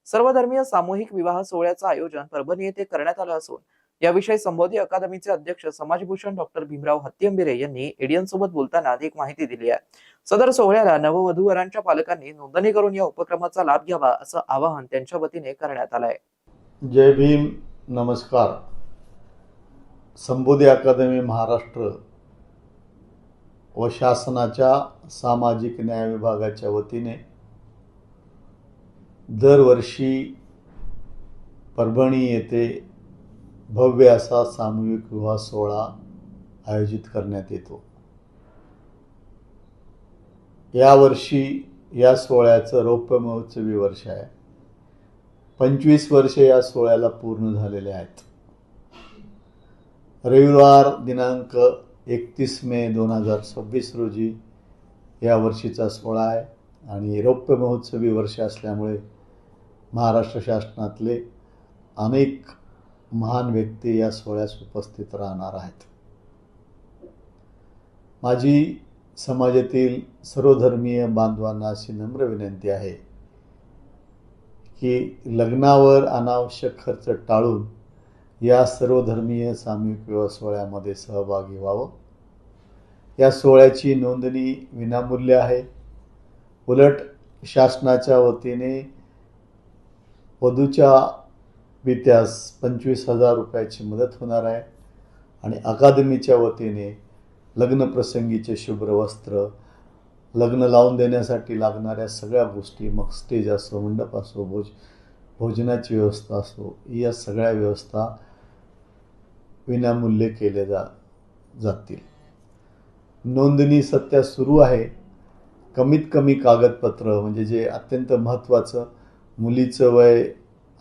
Speaker 1: सर्वधर्मीय सामूहिक विवाह सोहळ्याचं आयोजन परभणी येथे करण्यात आलं असून याविषयी संबोधी अकादमीचे अध्यक्ष समाजभूषण डॉक्टर भीमराव हत्तीअंबिरे यांनी एडियन सोबत बोलताना अधिक माहिती दिली आहे. सदर सोहळ्याला नववधूवरांच्या पालकांनी नोंदणी करून या उपक्रमाचा लाभ घ्यावा असं आवाहन त्यांच्या वतीने करण्यात आलंय.
Speaker 4: जय भीम, नमस्कार. संबोधी अकादमी महाराष्ट्र व शासनाच्या सामाजिक न्याय विभागाच्या वतीने दरवर्षी परभणी येथे भव्य असा सामूहिक विवाह सोहळा आयोजित करण्यात येतो. यावर्षी या सोहळ्याचं रौप्य महोत्सवी वर्ष आहे. 25 वर्षे या सोहळ्याला पूर्ण झालेले आहेत. रविवार दिनांक 31 मे 2026 रोजी या वर्षीचा सोहळा आहे आणि रौप्य महोत्सवी वर्ष असल्यामुळे महाराष्ट्र शासनातले अनेक महान व्यक्ती या सोहळ्यास उपस्थित राहणार आहेत. माझी समाजातील सर्वधर्मीय बांधवांना अशी नम्र विनंती आहे की लग्नावर अनावश्यक खर्च टाळून या सर्वधर्मीय सामूहिक विवाह सोहळ्यामध्ये सहभागी व्हावं. या सोहळ्याची नोंदणी विनामूल्य आहे. उलट शासनाच्या वतीने वधूच्या पित्यास 25,000 रुपयाची मदत होणार आहे आणि अकादमीच्या वतीने लग्नप्रसंगीचे शुभ्र वस्त्र, लग्न लावून देण्यासाठी लागणाऱ्या सगळ्या गोष्टी, मग स्टेज असो, मंडप असो, भोजनाची व्यवस्था असो, या सगळ्या व्यवस्था विनामूल्य केले जातील. नोंदणी सध्या सुरू आहे. कमीत कमी कागदपत्र म्हणजे जे अत्यंत महत्त्वाचं, मुलीचं वय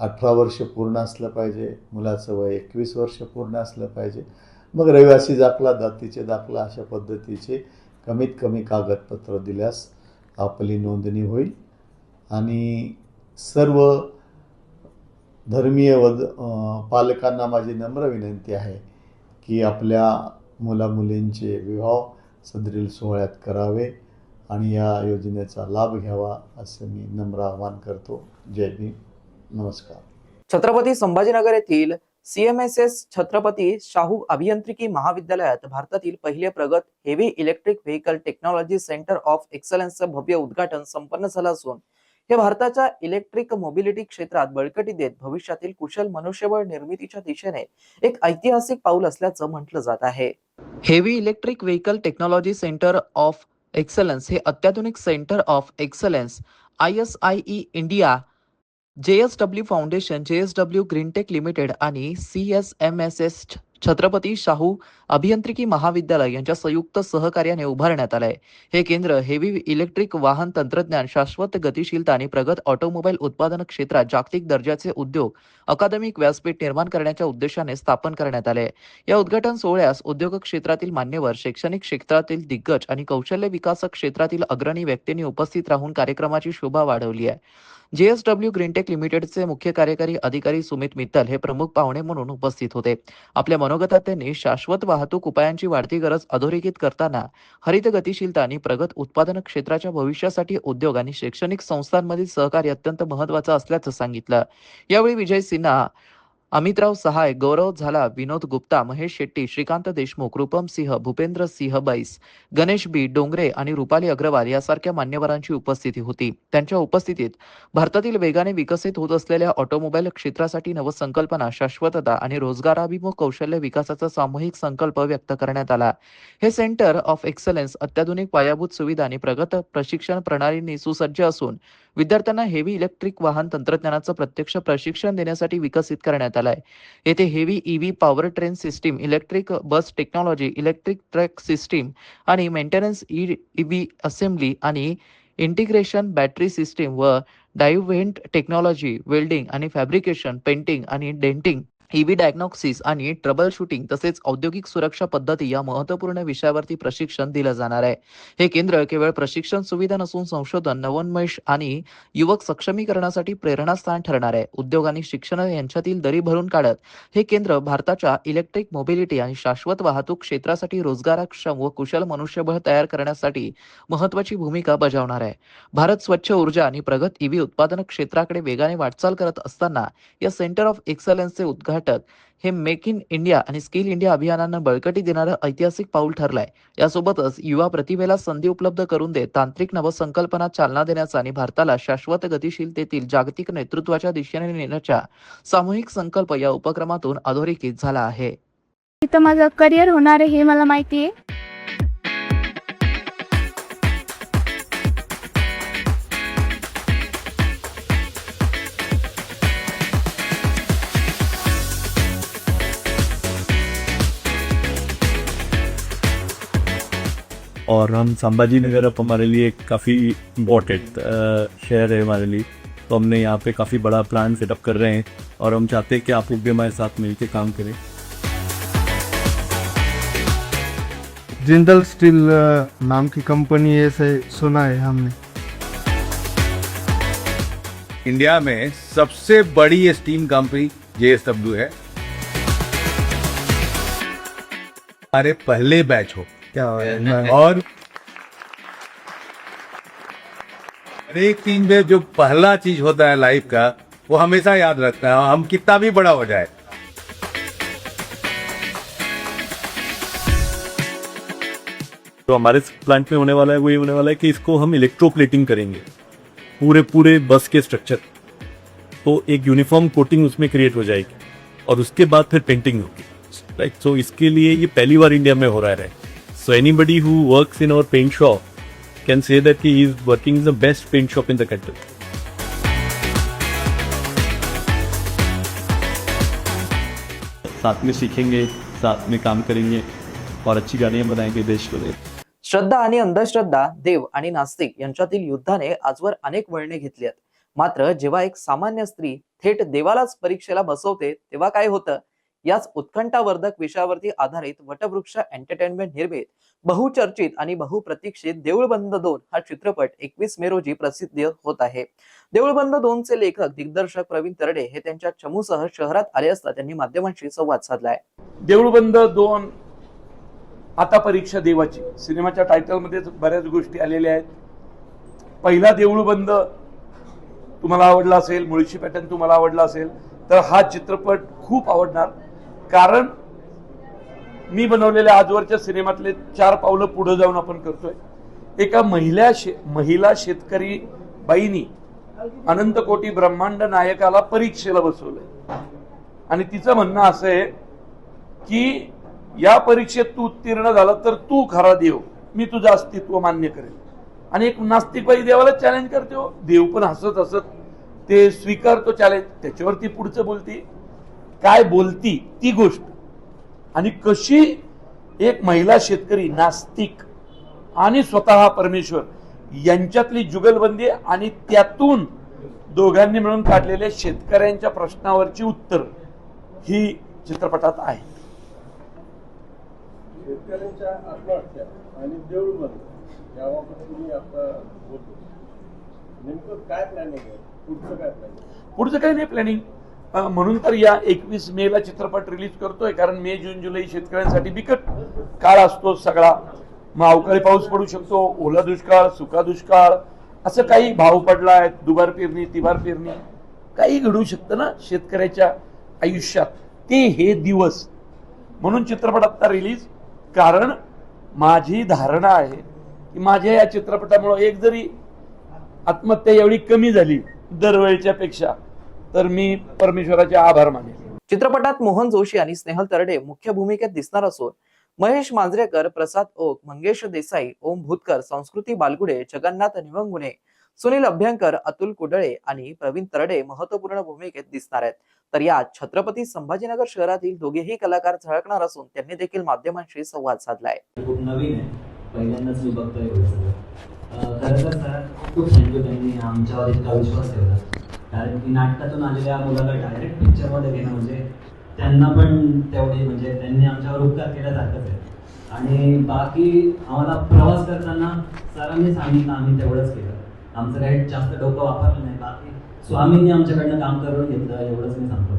Speaker 4: 18 वर्ष पूर्ण असलं पाहिजे, मुलाचं वय 21 वर्ष पूर्ण असलं पाहिजे, मग रहिवासी दाखला, जातीचे दाखला, अशा पद्धतीचे कमीत कमी कागदपत्र दिल्यास आपली नोंदणी होईल. आणि सर्व धर्मीय पालकांना माझी नम्र विनंती आहे की आपल्या मुलामुलींचे विवाह सदरील सोहळ्यात करावे आणि या योजनेचा लाभ घ्यावा असं मी नम्र आवाहन करतो. जय भीम, नमस्कार.
Speaker 1: छत्रपती संभाजीनगर येथील CMSS छत्रपती शाहू अभियांत्रिकी महाविद्यालयात भारतातील पहिले प्रगत heavy electric vehicle technology centre of एक्सलन्सचं भव्य उद्घाटन संपन्न झालं असून हे भारताच्या इलेक्ट्रिक मोबिलिटी क्षेत्रात बळकटी देत भविष्यातील कुशल मनुष्यबळ निर्मितीच्या दिशेने एक ऐतिहासिक पाऊल असल्याचं म्हटलं जात आहे. Heavy electric vehicle technology centre of excellence हे अत्याधुनिक centre of excellence ISIE India, JSW foundation, JSW Greentech limited आणि CSMSS छत्रपती शाहू अभियांत्रिकी महाविद्यालय यांच्या संयुक्त सहकार्याने उभारण्यात आलंय. हे केंद्र हेवी इलेक्ट्रिक वाहन तंत्रज्ञान, शाश्वत गतिशीलता आणि प्रगत ऑटोमोबाईल उत्पादन क्षेत्रात जागतिक दर्जाचे उद्योग अकादमिक व्यासपीठ निर्माण करण्याच्या उद्देशाने स्थापन करण्यात आले. या उद्घाटन सोहळ्यास उद्योग क्षेत्रातील मान्यवर, शैक्षणिक क्षेत्रातील दिग्गज आणि कौशल्य विकास क्षेत्रातील अग्रणी व्यक्तींनी उपस्थित राहून कार्यक्रमाची शोभा वाढवली आहे. JSW ग्रीनटेक लिमिटेडचे मुख्य कार्यकारी अधिकारी सुमित मित्तल हे प्रमुख पाहुणे म्हणून उपस्थित होते. आपल्या मनोगतात त्यांनी शाश्वत वाहतूक उपायांची वाढती गरज अधोरेखित करताना हरित गतिशीलता आणि प्रगत उत्पादन क्षेत्राच्या भविष्यासाठी उद्योग आणि शैक्षणिक संस्थांमधील सहकार्य अत्यंत महत्त्वाचं असल्याचं सांगितलं. यावेळी विजय सिन्हा, अमितराव सहाय, गौरव झाला, विनोद गुप्ता, महेश शेट्टी, श्रीकांत देशमुख, रूपम सिंह, भूपेंद्र सिंह बैस, गणेश बी डोंगरे आणि रुपाली अग्रवाल यासारख्या मान्यवरांची उपस्थिती होती. त्यांच्या उपस्थितीत भारतातील वेगाने विकसित होत असलेल्या ऑटोमोबाईल क्षेत्रासाठी नवसंकल्पना, शाश्वतता आणि रोजगाराभिमुख कौशल्य विकासाचा सामूहिक संकल्प व्यक्त करण्यात आला. हे सेंटर ऑफ एक्सलन्स अत्याधुनिक पायाभूत सुविधा आणि प्रगत प्रशिक्षण प्रणालींनी सुसज्ज असून विद्यार्थ्यांना हेवी इलेक्ट्रिक वाहन तंत्रज्ञानाचं प्रत्यक्ष प्रशिक्षण देण्यासाठी विकसित करण्यात आलंय. येथे heavy EV power train system, electric bus technology, electric truck system आणि मेंटेनन्स, EV असेंब्ली आणि इंटिग्रेशन, बॅटरी सिस्टीम व डायव्हेंट टेक्नॉलॉजी, वेल्डिंग आणि फॅब्रिकेशन, पेंटिंग आणि डेंटिंग, EV डायग्नोसिस आणि ट्रबल शूटिंग तसेच औद्योगिक सुरक्षा पद्धती या महत्त्वपूर्ण विषयावरती प्रशिक्षण दिलं जाणार आहे. हे केंद्र केवळ प्रशिक्षण सुविधा नसून संशोधन, नवोन्मेष आणि युवक सक्षमीकरणासाठी प्रेरणास्थान ठरणार आहे. उद्योग आणि शिक्षण यांच्यातील दरी भरून काढत हे केंद्र भारताच्या इलेक्ट्रिक मोबिलिटी आणि शाश्वत वाहतूक क्षेत्रासाठी रोजगारक्षम व कुशल मनुष्यबळ तयार करण्यासाठी महत्त्वाची भूमिका बजावणार आहे. भारत स्वच्छ ऊर्जा आणि प्रगत EV उत्पादन क्षेत्राकडे वेगाने वाटचाल करत असताना या सेंटर ऑफ एक्सलन्सचे उद्घाटन हे मेक इन इंडिया आणि स्किल इंडिया अभियानांना बळकटी देणारं ऐतिहासिक पाऊल ठरलंय. यासोबतच युवा प्रतिभेला संधी उपलब्ध करून देत तांत्रिक नवसंकल्पना चालना देण्याचा आणि भारताला शाश्वत गतिशीलतेतील जागतिक नेतृत्वाच्या दिशेने नेण्याचा सामूहिक संकल्प या उपक्रमातून अधोरेखित झाला आहे.
Speaker 14: इथं माझं करिअर होणार आहे हे मला माहिती आहे.
Speaker 15: और हम संभाजी नगर अब हमारे लिए काफ़ी इम्पोर्टेंट शहर है हमारे लिए, तो हमने यहाँ पे काफ़ी बड़ा प्लान सेटअप कर रहे हैं और हम चाहते हैं कि आप लोग भी हमारे साथ मिलकर काम करें.
Speaker 3: जिंदल स्टील नाम की कंपनी ऐसे सुना है हमने.
Speaker 5: इंडिया में सबसे बड़ी स्टीम कंपनी JSW है. हमारे पहले बैच हो
Speaker 3: क्या
Speaker 5: और एक चीज में जो पहला चीज होता है लाइफ का वो हमेशा याद रखना है, हम कितना भी बड़ा हो जाए.
Speaker 15: तो हमारे प्लांट में होने वाला है वो ये होने वाला है कि इसको हम इलेक्ट्रोप्लेटिंग करेंगे पूरे बस के स्ट्रक्चर, तो एक यूनिफॉर्म कोटिंग उसमें क्रिएट हो जाएगी और उसके बाद फिर पेंटिंग होगी. राइट, सो इसके लिए ये पहली बार इंडिया में हो रहा है. So anybody who works in our paint shop can say that he is working in the best paint shop in the country. साथ में सीखेंगे, साथ में काम करेंगे और अच्छी गाड़ियां बनाएंगे देश को.
Speaker 1: श्रद्धा आणि अंधश्रद्धा, देव आणि नास्तिक यांच्यातील युद्धाने आजवर अनेक वळणे घेतली आहेत. मात्र जेव्हा एक सामान्य स्त्री थेट देवालाच परीक्षेला बसवते तेव्हा काय होतं? याच उत्कंठावर्धक विषयावरती आधारित वटवृक्ष एंटरटेनमेंट निर्मित बहुचर्चित आणि बहुप्रतीक्षित देऊळबंद 2 हा चित्रपट 21 मे रोजी प्रसिद्ध होत आहे. देऊळबंद 2 चे लेखक दिग्दर्शक प्रवीण तरडे हे त्यांच्या चमूसह शहरात आले असता त्यांनी माध्यमांशी संवाद साधलाय.
Speaker 8: देऊळबंद 2 आता परीक्षा देवाची सिनेमाच्या टायटल मध्ये बऱ्याच गोष्टी आलेल्या आहेत. पहिला देऊळबंद तुम्हाला आवडला असेल, मुळशी पॅटर्न तुम्हाला आवडला असेल तर हा चित्रपट खूप आवडणार, कारण मी बनवलेल्या आजवरच्या सिनेमातले 4 पावलं पुढे जाऊन आपण करतोय. एका महिला शेतकरी बाईनी अनंत कोटी ब्रह्मांड नायकाला परीक्षेला बसवलंय आणि तिचं म्हणणं असं आहे की या परीक्षेत तू उत्तीर्ण झाला तर तू खरा देव, मी तुझं अस्तित्व मान्य करेल. आणि एक नास्तिक बाई देवाला चॅलेंज करते. हो, देव पण हसत हसत ते स्वीकारतो चॅलेंज. त्याच्यावरती पुढचं बोलती, काय बोलती ती गोष्ट
Speaker 16: आणि कशी एक महिला शेतकरी नास्तिक आणि स्वतः परमेश्वर यांच्यातली जुगलबंदी आणि त्यातून दोघांनी मिळून काढलेल्या शेतकऱ्यांच्या प्रश्नावरची उत्तर ही चित्रपटात आहे.
Speaker 3: शेतकऱ्यांच्या आत्महत्या आणि देऊळबंद याबाबत तुम्ही आता बोलतो, नेमकं काय प्लॅनिंग आहे, पुढचं काय प्लॅनिंग?
Speaker 16: पुढचं काही नाही प्लॅनिंग. म्हणून तर या 21 मे ला चित्रपट रिलीज करतोय, कारण मे जून जुलै शेतकऱ्यांसाठी बिकट काळ असतो सगळा. मग अवकाळी पाऊस पडू शकतो, ओला दुष्काळ, सुका दुष्काळ, असं काही भाव पडलाय, दुबार पेरणी तिबार पेरणी, काही घडू शकतं ना शेतकऱ्याच्या आयुष्यात. ते हे दिवस म्हणून चित्रपट आता रिलीज. कारण माझी धारणा आहे की माझ्या या चित्रपटामुळे एक जरी आत्महत्या एवढी कमी झाली दरवेळच्या पेक्षा, तर मी परमेश्वराचे आभार मानेन.
Speaker 1: चित्रपटात मोहन जोशी आणि स्नेहल तरडे मुख्य भूमिकेत दिसणार असून महेश मांजरेकर, प्रसाद ओक, मंगेश देसाई, ओम भूतकर, संस्कृती बालगुडे, जगन्नाथ निवंगुणे, सुनील अभ्यंकर, अतुल कुडळे आणि प्रवीण तरडे महत्वपूर्ण भूमिकेत दिसणार आहेत. तर यात छत्रपती संभाजीनगर शहरातील दोघेही कलाकार झळकणार असून त्यांनी देखील माध्यमांशी संवाद साधलाय.
Speaker 17: खूप नवीन आहे, पहिल्यांदाच मी बघतोय खरं तर सर खूप थँक्यू, त्यांनी आमच्यावर इतका विश्वास ठेवला. कारण की नाटकातून आलेल्या मुलाला डायरेक्ट पिक्चरमध्ये घेणं म्हणजे त्यांना पण तेवढी म्हणजे त्यांनी आमच्यावर उपकार केल्यासारखंच आहे. आणि बाकी आम्हाला प्रवास करताना सरांनी सांगितलं, आम्ही तेवढंच केलं, आमचं काही जास्त डोकं वापरलं नाही. बाकी स्वामींनी आमच्याकडनं काम करून घेतलं एवढंच मी सांगतो.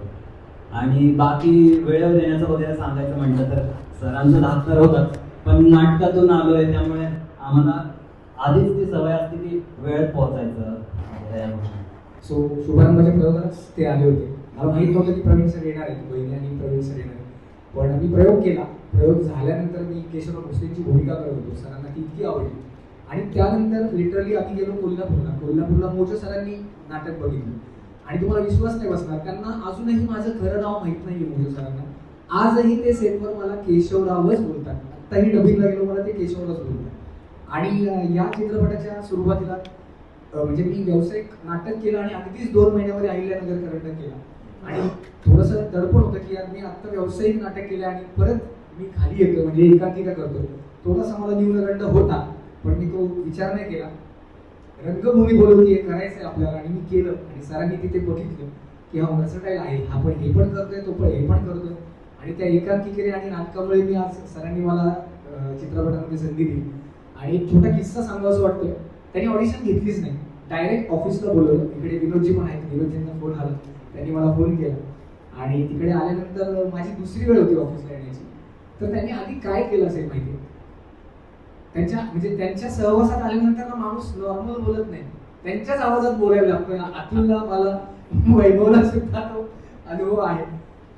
Speaker 17: आणि बाकी वेळेवर येण्याचं वगैरे सांगायचं म्हटलं तर सरांचं धाक तर होताच, पण नाटकातून आलोय त्यामुळे आम्हाला आधीच ती सवय असते की वेळेत पोहोचायचं.
Speaker 18: सो शुभारंभाच्या प्रयोगालाच ते आले होते. मला माहीत नव्हतं की प्रवीण सर येणार आहेत, बहिणी आणि प्रवीण सर येणार आहेत. पण मी प्रयोग केला. प्रयोग झाल्यानंतर मी केशवराव भोसलेंची भूमिका करत होतो. सरांना ती इतकी आवडली. आणि त्यानंतर लिटरली आम्ही गेलो कोल्हापूरला मोठ्या सरांनी नाटक बघितलं. आणि तुम्हाला विश्वास नाही बसणार, त्यांना अजूनही माझं खरं नाव माहीत नाही मोठ्या सरांना. आजही ते सेटवर मला केशवरावच बोलतात. आत्ताही डबिंगला गेलो मला ते केशवरावच बोलतात. आणि या चित्रपटाच्या सुरुवातीला म्हणजे मी व्यावसायिक नाटक केलं आणि अगदीच 2 महिन्यामध्ये अहिल्यानगर करंडक केला. आणि थोडंसं दडपण होतं की यार मी आत्ता व्यावसायिक नाटक केलं आणि परत मी खाली येतो म्हणजे एकांकिका करतो. थोडासा मला न्यूनगंड होता, पण मी तो विचार नाही केला. रंगभूमी बोलवती करायचंय आपल्याला आणि मी केलं. आणि सरांनी तिथे बघितलं की हा व्हर्सटाईल आहे, हा पण हे पण करतोय, तो पण हे पण करतोय. आणि त्या एकांकिकेने आणि नाटकामुळे मी आज सरांनी मला चित्रपटामध्ये संधी दिली. आणि एक छोटा किस्सा सांगावा असं वाटतोय. त्यांनी ऑडिशन घेतलीच नाही, डायरेक्ट ऑफिसला बोलवलं. इकडे विनोदजी पण आहेत, विनोदजींना फोन आला, त्यांनी मला फोन केला. आणि तिकडे आल्यानंतर माझी दुसरी वेळ होती ऑफिसला येण्याची. तर त्यांनी आधी काय केलं असेल माहिती, त्यांच्या सहवासात आल्यानंतर ना माणूस नॉर्मल बोलत नाही, त्यांच्याच आवाजात बोलायला लागतोय. अतुलला मला वैभवला सुद्धा तो अनुभव आहे.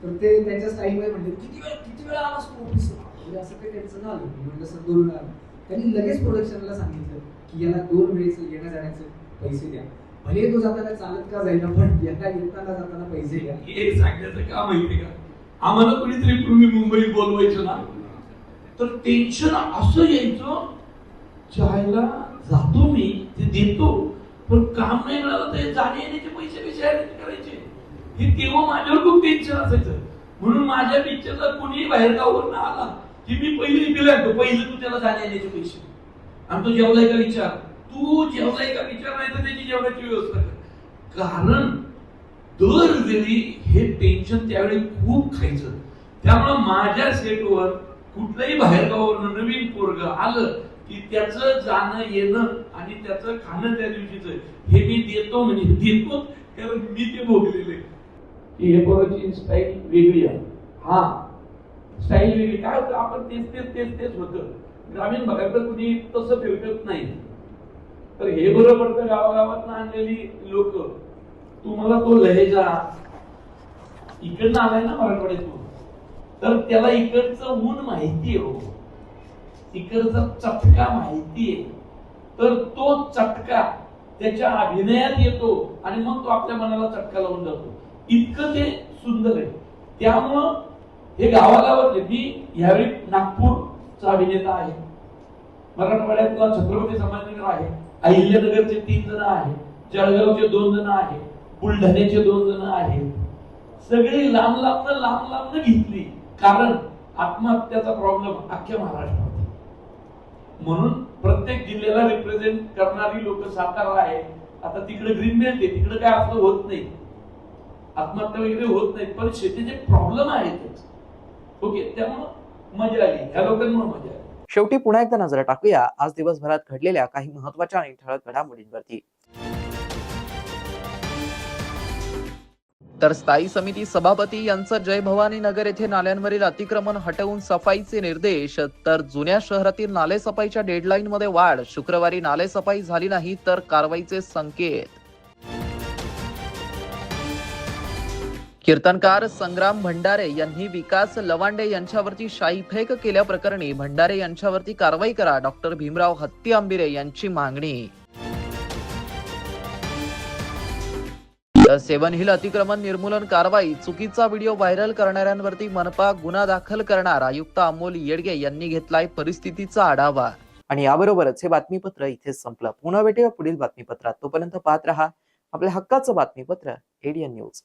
Speaker 18: तर ते त्यांच्या स्टाईलमध्ये म्हणते किती वेळा आलास तू ऑफिसला, असं काही त्यांचं झालं. मी म्हणलं सर 2 वेळा. त्यांनी लगेच प्रोडक्शनला सांगितलं की याला 2 वेळेस येण्या जाण्याचे पैसे द्या, भले तो जाताना चालत का जायला, पण याला येताना जाताना पैसे द्या.
Speaker 16: हे सांगण्याचं का माहिती का, आम्हाला कोणीतरी पूर्वी मुंबईत बोलवायचं ना, तर टेन्शन असं यायचं, चायला जातो मी ते देतो, पण काम नाही मिळालं तर जाणे येण्याचे पैसे कसे ऍरेंज करायचे, हे तेव्हा माझ्यावर खूप टेन्शन असायचं. म्हणून माझ्या पिक्चरला कुणी बाहेरगाववरून आला की मी पहिले बिल आणतो, पहिले तू त्याला जाणे येण्याचे पैसे, आणि तो जेवलाय का विचार, तू जेवलाय का विचार, नाही तर त्याची जेवणाची व्यवस्था कर. कारण दरवेळी हे टेन्शन त्यावेळी खूप खायचं. त्यामुळे माझ्या सेटवर कुठल्याही बाहेरगावावरून नवीन पोरग आलं की त्याचं जाणं येणं आणि त्याचं खाणं त्या दिवशीच हे मी देतो, म्हणजे देतो, कारण मी ते भोगलेले की हे पोराची स्टाईल वेगळी आहे. हा स्टाईल वेगळी. काय होतं, आपण तेच होतं. ग्रामीण भागात कुणी तसं फिरकत नाही. तर हे बरं पडतं गावागावात आणलेली लोक. तुम्हाला तो लहेजा इकडनं आलाय ना मराठवाड्यातून, तर त्याला इकडचं ऊन माहितीये, हो इकडचा चटका माहितीये, तर तो चटका त्याच्या अभिनयात येतो आणि मग तो आपल्या मनाला चटका लावून जातो. इतकं ते सुंदर आहे. त्यामुळं हे गावागावातले, मी यावेळी नागपूरचा अभिनेता आहे, मराठवाड्यातला छत्रपती संभाजीनगर आहे, अहिल्यानगरचे 3 जण आहेत, जळगावचे 2 जण आहेत, बुलढाण्याचे 2 जण आहेत. सगळी लांब लांब घेतली, कारण आत्महत्याचा प्रॉब्लेम अख्ख्या महाराष्ट्रात आहे. म्हणून प्रत्येक जिल्ह्याला रिप्रेझेंट करणारी लोक सातारा आहे. आता तिकडे ग्रीन बेल्ट आहे, तिकडे काय असं होत नाही, आत्महत्या वगैरे होत नाही, पण शेतीचे प्रॉब्लेम आहेत. ओके, त्यामुळे मजा आली, ह्या लोकांमुळे मजा आली.
Speaker 1: शेवटी पुन्हा एकदा नजर टाकूया आज दिवसभरात घडलेल्या काही महत्त्वाच्या आणि ठळक घडामोडींवरती. तर स्थायी समिती सभापती यांचं जय भवानी नगर येथे नाल्यांवरील अतिक्रमण हटवून सफाईचे निर्देश. तर जुन्या शहरातील नाले सफाईच्या डेडलाईन मध्ये वाढ. शुक्रवारी नाले सफाई झाली नाही तर कारवाईचे संकेत. कीर्तनकार संग्राम भंडारे यांनी विकास लवांडे यांच्यावरती शाईफेक केल्याप्रकरणी भंडारे यांच्यावरती कारवाई करा. डॉक्टर भीमराव हत्ती आंबिरे यांची मागणी. सेवन हिल अतिक्रमण निर्मूलन कारवाई. चुकीचा व्हिडिओ व्हायरल करणाऱ्यांवरती मनपा गुन्हा दाखल करणार. आयुक्त अमोल येडगे यांनी घेतलाय परिस्थितीचा आढावा. आणि याबरोबरच हे बातमीपत्र इथेच संपलं. पुन्हा भेटूया पुढील बातमीपत्रात. तोपर्यंत पाहत रहा आपल्या हक्काचं बातमीपत्र एडीएन न्यूज.